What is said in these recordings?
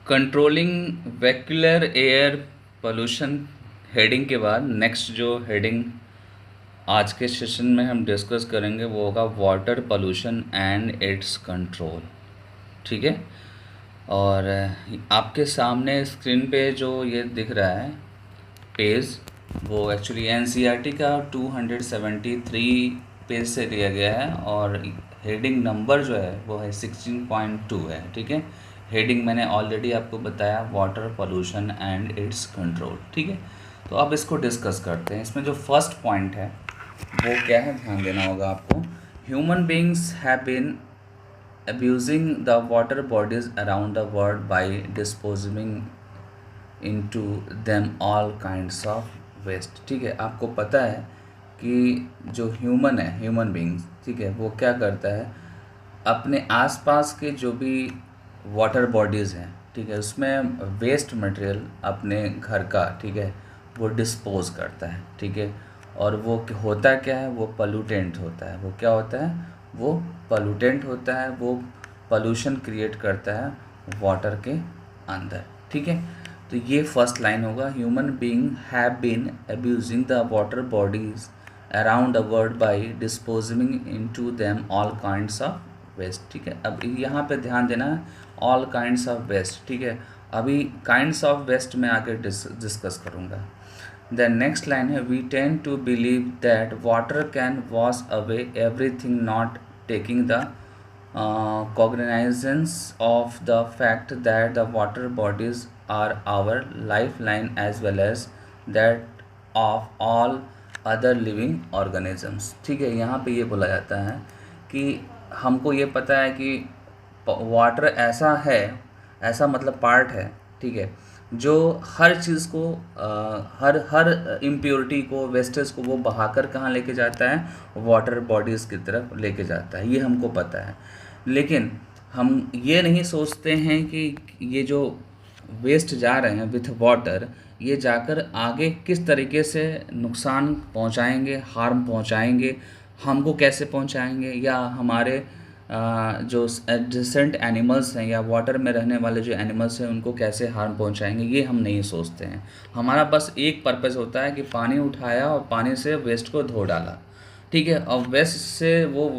Controlling वेक्यूलर air pollution heading के बाद next जो हेडिंग आज के सेशन में हम डिस्कस करेंगे वो होगा water pollution and it's control. ठीक है। और आपके सामने स्क्रीन पे जो ये दिख रहा है पेज, वो एक्चुअली एनसीईआरटी का 273 पेज से लिया गया है और हेडिंग नंबर जो है वो है 16.2 है। ठीक है। हेडिंग मैंने ऑलरेडी आपको बताया, water pollution and it's control. ठीक है। तो अब इसको डिस्कस करते हैं। इसमें जो फर्स्ट पॉइंट है वो क्या है, ध्यान देना होगा आपको। Human beings have been abusing the water bodies around the world by disposing into them all kinds of waste। ठीक है। आपको पता है कि जो ह्यूमन है, ह्यूमन बींग्स, ठीक है, वो क्या करता है, अपने आसपास के जो भी वाटर बॉडीज़ हैं, ठीक है, उसमें वेस्ट मटेरियल अपने घर का, ठीक है, वो डिस्पोज करता है। ठीक है। और वो होता क्या है, वो पोल्यूटेंट होता है। वो क्या होता है, वो पोल्यूटेंट होता है, वो पोल्यूशन क्रिएट करता है वाटर के अंदर। ठीक है। तो ये फर्स्ट लाइन होगा, human being have been abusing the water bodies around the world by disposing into them all kinds of waste. ठीक है। अब यहाँ पे ध्यान देना है, ऑल काइंड्स ऑफ वेस्ट। ठीक है। अभी काइंड्स ऑफ वेस्ट में आगे डिस्कस करूँगा। The next line है, we tend to believe that water can wash away everything, not taking the cognizance of the fact that the water bodies are our lifeline as well as that of all other living organisms। ठीक है। यहाँ पे ये बोला जाता है कि हमको ये पता है कि वाटर ऐसा है, ऐसा मतलब पार्ट है, ठीक है, जो हर चीज़ को हर हर इम्प्योरिटी को, वेस्टेज को वो बहाकर कहाँ लेके जाता है, वाटर बॉडीज़ की तरफ लेके जाता है। ये हमको पता है, लेकिन हम ये नहीं सोचते हैं कि ये जो वेस्ट जा रहे हैं विथ वाटर, ये जाकर आगे किस तरीके से नुकसान पहुंचाएंगे, हार्म पहुंचाएंगे, हमको कैसे पहुंचाएंगे, या हमारे जो एडजेसेंट एनिमल्स हैं या वाटर में रहने वाले जो एनिमल्स हैं उनको कैसे हार्म पहुंचाएंगे, ये हम नहीं सोचते हैं। हमारा बस एक पर्पस होता है कि पानी उठाया और पानी से वेस्ट को धो डाला। ठीक है। और वेस्ट से वो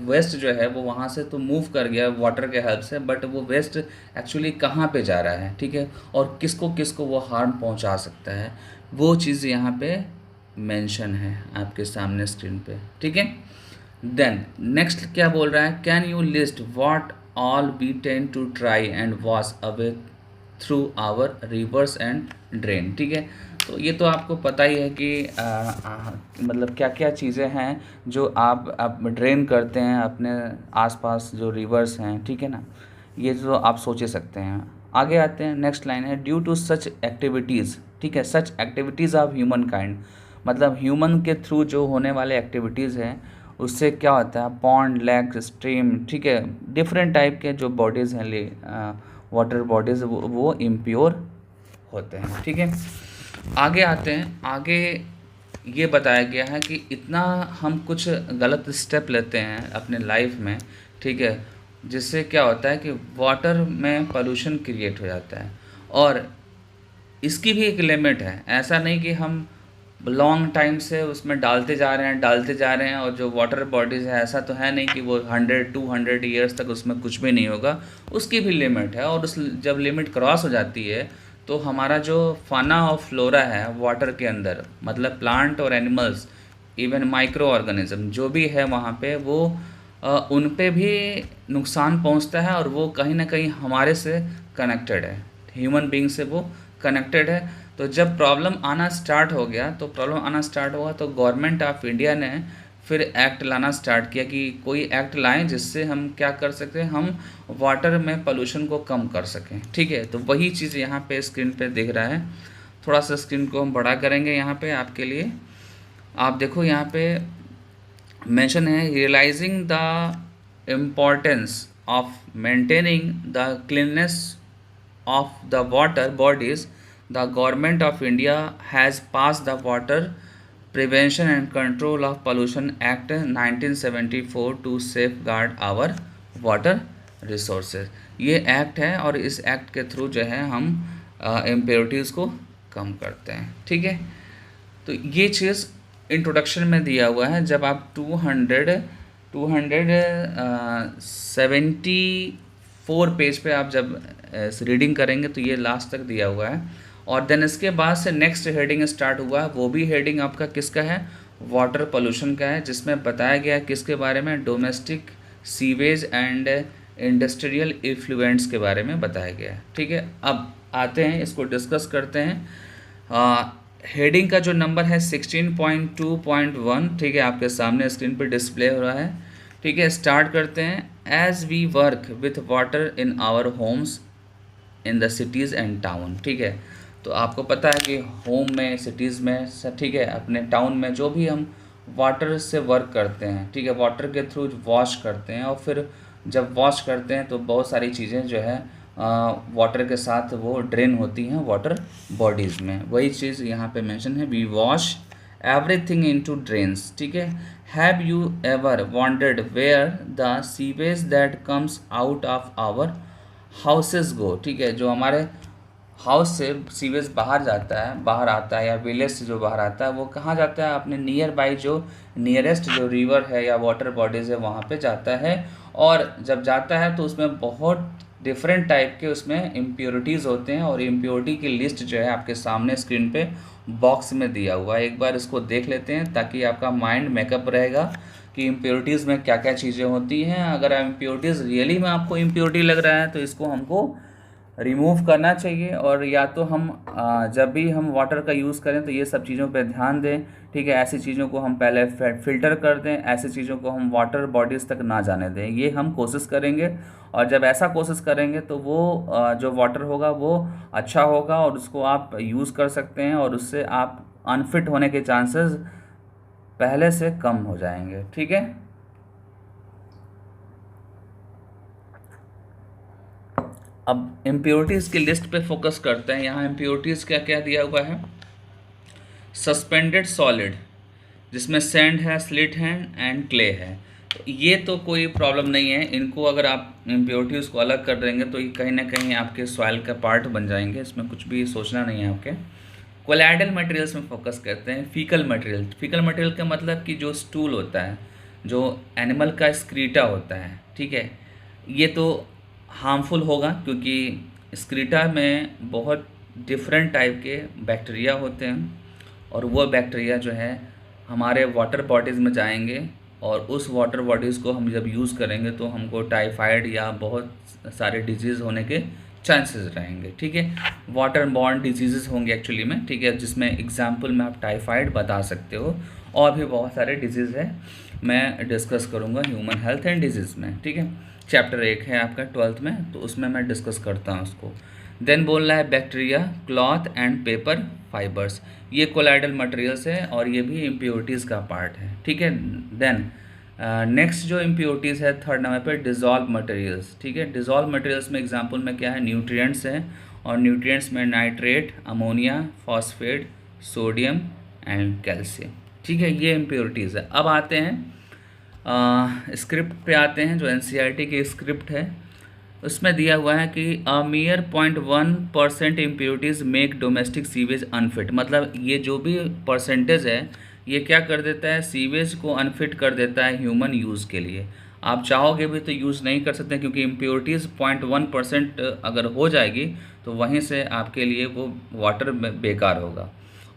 वेस्ट जो है वो वहाँ से तो मूव कर गया वाटर के हेल्प से, बट वो वेस्ट एक्चुअली कहाँ पे जा रहा है, ठीक है, और किसको किसको वो हार्म पहुँचा सकता है, वो चीज़ यहाँ पे मेंशन है आपके सामने स्क्रीन पे। ठीक है। देन नेक्स्ट क्या बोल रहा है, can you list what all we tend to try and wash away through our rivers and drain. ठीक है। तो ये तो आपको पता ही है कि मतलब क्या क्या चीज़ें हैं जो आप ड्रेन करते हैं अपने आसपास जो रिवर्स हैं, ठीक है ना, ये जो आप सोच सकते हैं। आगे आते हैं, नेक्स्ट लाइन है, ड्यू टू सच एक्टिविटीज़। ठीक है। सच एक्टिविटीज़ ऑफ ह्यूमन काइंड, मतलब ह्यूमन के थ्रू जो होने वाले एक्टिविटीज़ हैं उससे क्या होता है, पॉन्ड, लेक, स्ट्रीम, ठीक है, डिफरेंट टाइप के जो बॉडीज़ हैं, वाटर बॉडीज़, वो इम्प्योर होते हैं। ठीक है। आगे आते हैं। आगे ये बताया गया है कि इतना हम कुछ गलत स्टेप लेते हैं अपने लाइफ में, ठीक है, जिससे क्या होता है कि वाटर में पोल्यूशन क्रिएट हो जाता है। और इसकी भी एक लिमिट है, ऐसा नहीं कि हम लॉन्ग टाइम से उसमें डालते जा रहे हैं और जो वाटर बॉडीज़ है ऐसा तो है नहीं कि वो 100-200 ईयर्स तक उसमें कुछ भी नहीं होगा। उसकी भी लिमिट है, और उस जब लिमिट क्रॉस हो जाती है तो हमारा जो फाना और फ्लोरा है वाटर के अंदर, मतलब प्लांट और एनिमल्स, इवन माइक्रो ऑर्गेनिज्म जो भी है वहाँ पे, वो उन पे भी नुकसान पहुँचता है, और वो कहीं ना कहीं हमारे से कनेक्टेड है, ह्यूमन बीइंग से वो कनेक्टेड है। तो जब प्रॉब्लम आना स्टार्ट हुआ तो गवर्नमेंट ऑफ इंडिया ने फिर एक्ट लाना स्टार्ट किया कि कोई एक्ट लाएं जिससे हम क्या कर सकते हैं, हम वाटर में पोल्यूशन को कम कर सकें। ठीक है। तो वही चीज़ यहाँ पे स्क्रीन पे दिख रहा है। थोड़ा सा स्क्रीन को हम बड़ा करेंगे यहाँ पे आपके लिए। आप देखो यहाँ पे मेंशन है, realising the importance of maintaining the cleanness of the water bodies, the government of India has passed the Water Prevention and Control of Pollution Act 1974 to safeguard our water resources. ये act है और इस act के through जो है हम impurities को कम करते हैं। ठीक है, तो ये चीज़ इंट्रोडक्शन में दिया हुआ है। जब आप 274 पेज पे आप जब रीडिंग करेंगे तो ये लास्ट तक दिया हुआ है। और देन इसके बाद से नेक्स्ट हेडिंग स्टार्ट हुआ है, वो भी हेडिंग आपका किसका है, वाटर पोल्यूशन का है, जिसमें बताया गया है किसके बारे में, domestic sewage and industrial effluents के बारे में बताया गया है। ठीक है, अब आते हैं इसको डिस्कस करते हैं। हेडिंग का जो नंबर है 16.2.1, ठीक है, आपके सामने स्क्रीन पर डिस्प्ले हो रहा है। ठीक है, स्टार्ट करते हैं। As we work with water in our homes in the cities and town. ठीक है, तो आपको पता है कि होम में, सिटीज़ में, ठीक है, अपने टाउन में जो भी हम वाटर से वर्क करते हैं, ठीक है, वाटर के थ्रू वॉश करते हैं, और फिर जब वॉश करते हैं तो बहुत सारी चीज़ें जो है वाटर के साथ वो ड्रेन होती हैं वाटर बॉडीज़ में। वही चीज़ यहाँ पे मेंशन है, we wash everything into drains. ठीक है, have you ever wondered where the sewage that comes out of our houses go. ठीक है, जो हमारे हाउस से सीवेज बाहर जाता है, बाहर आता है, या विलेज से जो बाहर आता है वो कहाँ जाता है, अपने नियर बाई जो नियरेस्ट जो रिवर है या वाटर बॉडीज़ है वहाँ पे जाता है। और जब जाता है तो उसमें बहुत डिफरेंट टाइप के उसमें इम्प्योरिटीज़ होते हैं, और इम्प्योरिटी की लिस्ट जो है आपके सामने स्क्रीन पे बॉक्स में दिया हुआ है। एक बार इसको देख लेते हैं ताकि आपका माइंड मेकअप रहेगा कि इम्प्योरिटीज़ में क्या क्या चीज़ें होती हैं। अगर इम्प्योरिटीज़ रियली में आपको इम्प्योरिटी लग रहा है तो इसको हमको रिमूव करना चाहिए, और या तो हम जब भी हम वाटर का यूज़ करें तो ये सब चीज़ों पे ध्यान दें। ठीक है, ऐसी चीज़ों को हम पहले फ़िल्टर कर दें, ऐसी चीज़ों को हम वाटर बॉडीज़ तक ना जाने दें, ये हम कोशिश करेंगे। और जब ऐसा कोशिश करेंगे तो वो जो वाटर होगा वो अच्छा होगा, और उसको आप यूज़ कर सकते हैं, और उससे आप अनफिट होने के चांसेस पहले से कम हो जाएंगे। ठीक है, अब इम्प्योरिटीज़ की लिस्ट पे फोकस करते हैं। यहाँ इम्प्योरिटीज़ क्या क्या दिया हुआ है, सस्पेंडेड सॉलिड, जिसमें सैंड है, स्लिट है एंड क्ले है। तो ये तो कोई प्रॉब्लम नहीं है, इनको अगर आप इम्प्योरिटीज़ को अलग कर देंगे तो ये कहीं ना कहीं आपके सॉइल का पार्ट बन जाएंगे, इसमें कुछ भी सोचना नहीं है आपके। कोलाइडल मटेरियल्स में फोकस करते हैं। फीकल मटेरियल, फीकल मटेरियल का मतलब कि जो स्टूल होता है, जो एनिमल का स्क्रीटा होता है, ठीक है, ये तो हार्मफुल होगा, क्योंकि स्क्रीटा में बहुत डिफरेंट टाइप के बैक्टीरिया होते हैं, और वो बैक्टीरिया जो है हमारे वाटर बॉडीज़ में जाएंगे, और उस वाटर बॉडीज़ को हम जब यूज़ करेंगे तो हमको टाइफाइड या बहुत सारे डिजीज़ होने के चांसेस रहेंगे। ठीक है, वाटर बॉर्न डिजीज़ होंगे एक्चुअली में। ठीक है, जिसमें एग्जांपल में आप टाइफाइड बता सकते हो, और भी बहुत सारे डिजीज़ है, मैं डिस्कस करूँगा ह्यूमन हेल्थ एंड डिजीज़ में। ठीक है, चैप्टर 1 है आपका 12th में, तो उसमें मैं डिस्कस करता हूँ उसको। देन बोल रहा है bacteria, cloth and paper fibres, ये कोलाइडल मटेरियल्स है, और ये भी इम्प्योरिटीज़ का पार्ट है। ठीक है, देन नेक्स्ट जो इम्प्योरिटीज़ है 3rd नंबर पर, डिज़ोल्व मटेरियल्स। ठीक है, डिज़ोल्व मटेरियल्स में एग्जांपल में क्या है, न्यूट्रिएंट्स हैं, और न्यूट्रिएंट्स में nitrate, ammonia, phosphate, sodium and calcium. ठीक है, ये इम्प्योरिटीज़ है। अब आते हैं स्क्रिप्ट पे आते हैं, जो एनसीईआरटी की स्क्रिप्ट है उसमें दिया हुआ है कि a mere 0.1% impurities make domestic sewage unfit. मतलब ये जो भी परसेंटेज है ये क्या कर देता है, सीवेज को अनफिट कर देता है ह्यूमन यूज़ के लिए। आप चाहोगे भी तो यूज़ नहीं कर सकते, क्योंकि इम्प्योरिटीज़ 0.1% अगर हो जाएगी तो वहीं से आपके लिए वो वाटर बेकार होगा।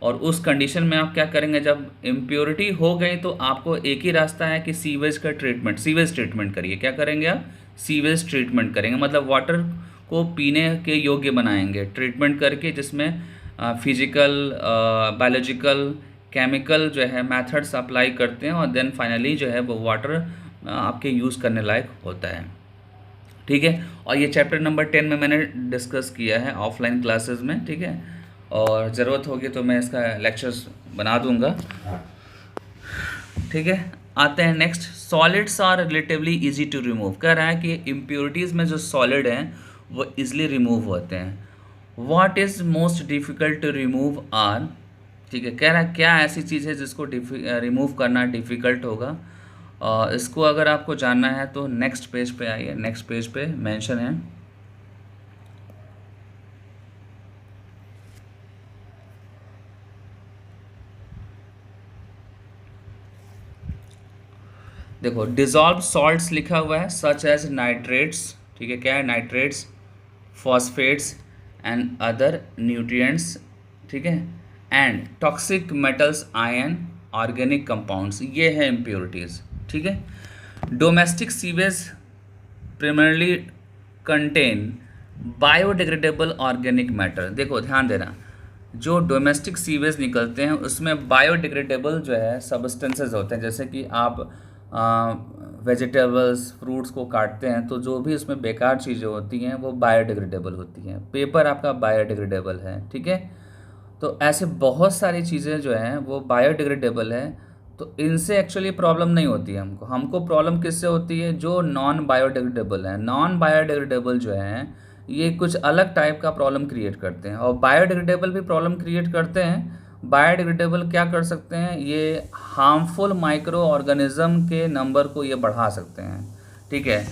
और उस कंडीशन में आप क्या करेंगे, जब इम्प्योरिटी हो गई तो आपको एक ही रास्ता है कि सीवेज का ट्रीटमेंट, सीवेज ट्रीटमेंट करिए। क्या करेंगे आप, सीवेज ट्रीटमेंट करेंगे, मतलब वाटर को पीने के योग्य बनाएंगे ट्रीटमेंट करके, जिसमें फिजिकल, बायोलॉजिकल, केमिकल जो है मेथड्स अप्लाई करते हैं, और देन फाइनली जो है वो वाटर आपके यूज़ करने लायक होता है। ठीक है, और ये चैप्टर नंबर 10 में मैंने डिस्कस किया है ऑफलाइन क्लासेस में। ठीक है, और ज़रूरत होगी तो मैं इसका लेक्चर्स बना दूंगा। ठीक है, आते हैं next, solids are relatively easy to remove. कह रहा है कि इम्प्योरिटीज़ में जो सॉलिड हैं वो इजली रिमूव होते हैं। What is most difficult to remove are, ठीक है, कह रहा है क्या ऐसी चीज़ है जिसको रिमूव करना डिफ़िकल्ट होगा। इसको अगर आपको जानना है तो नेक्स्ट पेज पे आइए, नेक्स्ट पेज पे मेंशन है। देखो डिजॉल्व सॉल्ट्स लिखा हुआ है, सच एज नाइट्रेट्स, ठीक है, क्या है, nitrates, phosphates and other nutrients, ठीक है, and toxic metals, ion, organic compounds, ये है इम्प्योरिटीज़, ठीक है। Domestic sewage primarily contain biodegradable organic matter. देखो ध्यान देना, जो डोमेस्टिक सीवेज निकलते हैं उसमें बायोडिग्रेडेबल जो है सब्सटेंसेस होते हैं, जैसे कि आप वेजिटेबल्स फ्रूट्स को काटते हैं तो जो भी उसमें बेकार चीज़ें होती हैं वो बायोडिग्रेडेबल होती हैं। पेपर आपका बायोडिग्रेडेबल है, ठीक है। तो ऐसे बहुत सारी चीज़ें जो हैं वो बायोडिग्रेडेबल है, तो इनसे एक्चुअली प्रॉब्लम नहीं होती है हमको। हमको प्रॉब्लम किससे होती है, जो नॉन बायोडिग्रेडेबल है। नॉन बायोडिग्रेडेबल जो हैं ये कुछ अलग टाइप का प्रॉब्लम क्रिएट करते हैं, और बायोडिग्रेडेबल भी प्रॉब्लम क्रिएट करते हैं। बायोडिग्रेडेबल क्या कर सकते हैं, ये हार्मफुल माइक्रो ऑर्गेनिज्म के नंबर को ये बढ़ा सकते हैं, ठीक है।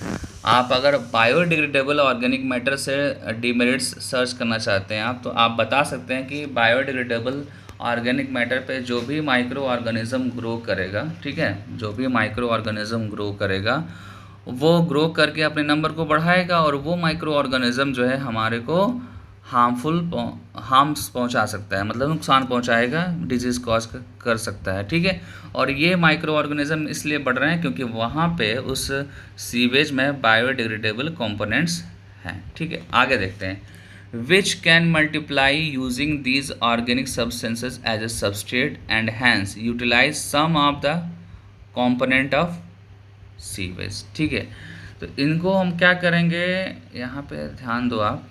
आप अगर बायोडिग्रेडेबल ऑर्गेनिक मैटर से डिमेरिट्स सर्च करना चाहते हैं आप, तो आप बता सकते हैं कि बायोडिग्रेडेबल ऑर्गेनिक मैटर पे जो भी माइक्रो ऑर्गेनिज्म ग्रो करेगा, ठीक है, जो भी माइक्रो ऑर्गेनिज्म ग्रो करेगा वो ग्रो करके अपने नंबर को बढ़ाएगा, और वो माइक्रो ऑर्गेनिज्म जो है हमारे को हार्म्स पहुंचा सकता है, मतलब नुकसान पहुंचाएगा, डिजीज़ कॉज कर सकता है, ठीक है। और ये माइक्रो ऑर्गेनिज्म इसलिए बढ़ रहे हैं क्योंकि वहाँ पे उस सीवेज में बायोडिग्रेडेबल कंपोनेंट्स हैं, ठीक है। आगे देखते हैं, which can multiply using these organic substances as a substrate and hence utilize some of the component of sewage, ठीक है। तो इनको हम क्या करेंगे, यहाँ पे ध्यान दो आप,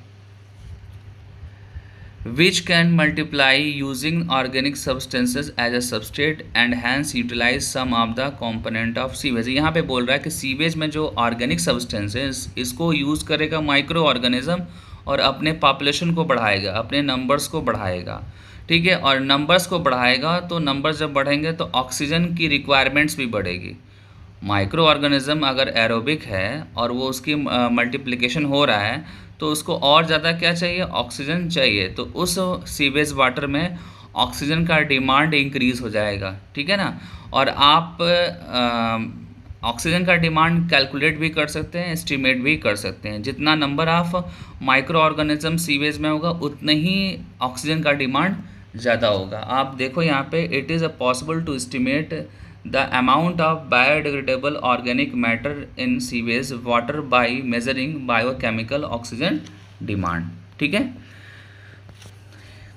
which can multiply using organic substances as a substrate and hence utilize some of the component of sewage। यहाँ पे बोल रहा है कि सीवेज में जो ऑर्गेनिक सब्सटेंसेस इसको यूज़ करेगा माइक्रो ऑर्गेनिज्म और अपने पॉपुलेशन को बढ़ाएगा, अपने नंबर्स को बढ़ाएगा, ठीक है। और नंबर्स को बढ़ाएगा तो नंबर्स जब बढ़ेंगे तो ऑक्सीजन की रिक्वायरमेंट्स भी बढ़ेगी। माइक्रो ऑर्गेनिज्म अगर एरोबिक है और वो उसकी मल्टीप्लिकेशन हो रहा है तो उसको और ज़्यादा क्या चाहिए, ऑक्सीजन चाहिए, तो उस सीवेज वाटर में ऑक्सीजन का डिमांड इंक्रीज़ हो जाएगा, ठीक है ना। और आप ऑक्सीजन का डिमांड कैलकुलेट भी कर सकते हैं, एस्टिमेट भी कर सकते हैं। जितना number of micro organism sewage में होगा उतने ही ऑक्सीजन का डिमांड ज़्यादा होगा। आप देखो यहाँ पे, it is a possible to estimate the amount of biodegradable organic matter in sewage water by measuring biochemical oxygen demand, ठीक है।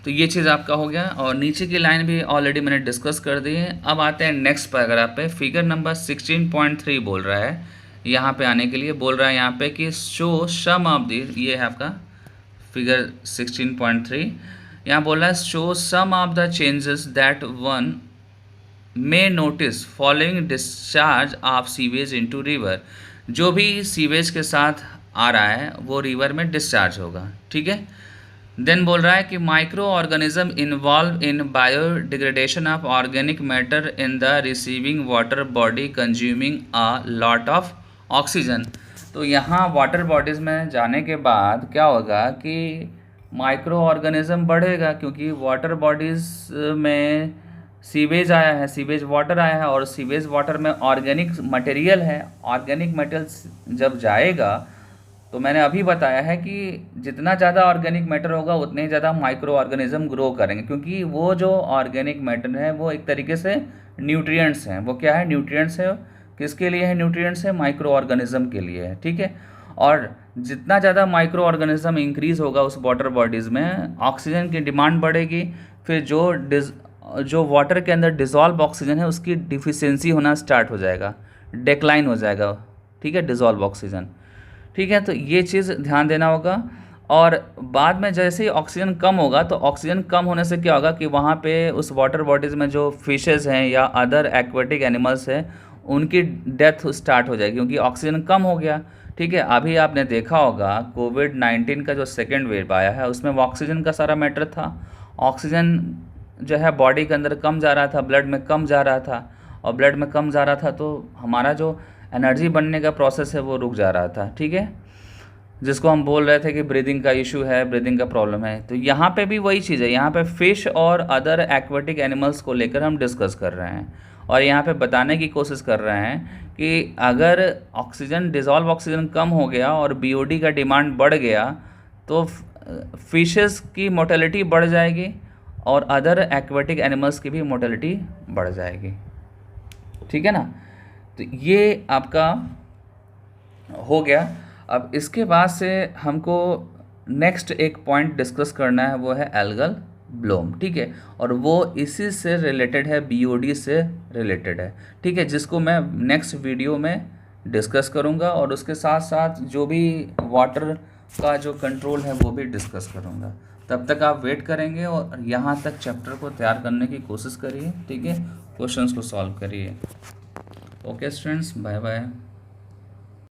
तो ये चीज़ आपका हो गया, और नीचे की लाइन भी ऑलरेडी मैंने डिस्कस कर दी है। अब आते हैं नेक्स्ट पैराग्राफ पे। फिगर नंबर 16.3 बोल रहा है, यहाँ पे आने के लिए बोल रहा है यहाँ पे कि शो सम ऑफ दी, ये है आपका फिगर 16.3। यहाँ बोल रहा है show some of the changes that one may notice following discharge of sewage into river. जो भी सीवेज के साथ आ रहा है वो रिवर में डिस्चार्ज होगा, ठीक है। देन बोल रहा है कि micro organism involve in biodegradation of organic matter in the receiving water body consuming a lot of oxygen. तो यहाँ वाटर बॉडीज़ में जाने के बाद क्या होगा कि माइक्रो ऑर्गेनिज्म बढ़ेगा, क्योंकि वाटर बॉडीज़ में सीवेज आया है, सीवेज वाटर आया है, और सीवेज वाटर में ऑर्गेनिक मटेरियल है। ऑर्गेनिक मटेरियल्स जब जाएगा तो मैंने अभी बताया है कि जितना ज़्यादा ऑर्गेनिक मैटर होगा उतने ही ज़्यादा माइक्रो ऑर्गेनिज्म ग्रो करेंगे, क्योंकि वो जो ऑर्गेनिक मैटर है वो एक तरीके से न्यूट्रिएंट्स हैं। वो क्या है, न्यूट्रिएंट्स है। किसके लिए है न्यूट्रिएंट्स है, माइक्रो ऑर्गेनिज्म के लिए है, ठीक है। और जितना ज़्यादा माइक्रो ऑर्गेनिज्म इंक्रीज़ होगा उस वाटर बॉडीज़ में, ऑक्सीजन की डिमांड बढ़ेगी। फिर जो वाटर के अंदर डिज़ोल्व ऑक्सीजन है उसकी डिफिशियंसी होना स्टार्ट हो जाएगा, डिक्लाइन हो जाएगा, ठीक है, डिज़ोल्व ऑक्सीजन, ठीक है। तो ये चीज़ ध्यान देना होगा। और बाद में जैसे ही ऑक्सीजन कम होगा तो ऑक्सीजन कम होने से क्या होगा कि वहाँ पे उस वाटर बॉडीज़ में जो फिशेज़ हैं या अदर एक्वेटिक एनिमल्स हैं उनकी डेथ स्टार्ट हो जाएगी, क्योंकि ऑक्सीजन कम हो गया, ठीक है। अभी आपने देखा होगा कोविड-19 का जो सेकेंड वेव आया है उसमें ऑक्सीजन का सारा मैटर था। ऑक्सीजन जो है बॉडी के अंदर कम जा रहा था, ब्लड में कम जा रहा था, और ब्लड में कम जा रहा था, तो हमारा जो एनर्जी बनने का प्रोसेस है वो रुक जा रहा था, ठीक है, जिसको हम बोल रहे थे कि ब्रीदिंग का इशू है, ब्रीदिंग का प्रॉब्लम है। तो यहाँ पे भी वही चीज़ है, यहाँ पे फिश और अदर एक्वेटिक एनिमल्स को लेकर हम डिस्कस कर रहे हैं और यहाँ पे बताने की कोशिश कर रहे हैं कि अगर ऑक्सीजन, डिज़ोल्व ऑक्सीजन कम हो गया और बीओडी का डिमांड बढ़ गया तो फिशेस की मोर्टेलिटी बढ़ जाएगी और अदर एक्वेटिक एनिमल्स की भी मोर्टेलिटी बढ़ जाएगी, ठीक है ना। तो ये आपका हो गया। अब इसके बाद से हमको नेक्स्ट एक पॉइंट डिस्कस करना है, वो है एल्गल ब्लूम, ठीक है, और वो इसी से रिलेटेड है, बीओडी से रिलेटेड है, ठीक है, जिसको मैं नेक्स्ट वीडियो में डिस्कस करूँगा और उसके साथ साथ जो भी वाटर का जो कंट्रोल है वो भी डिस्कस करूँगा। तब तक आप वेट करेंगे और यहाँ तक चैप्टर को तैयार करने की कोशिश करिए, ठीक है, क्वेश्चंस को सॉल्व करिए। Okay students, bye bye.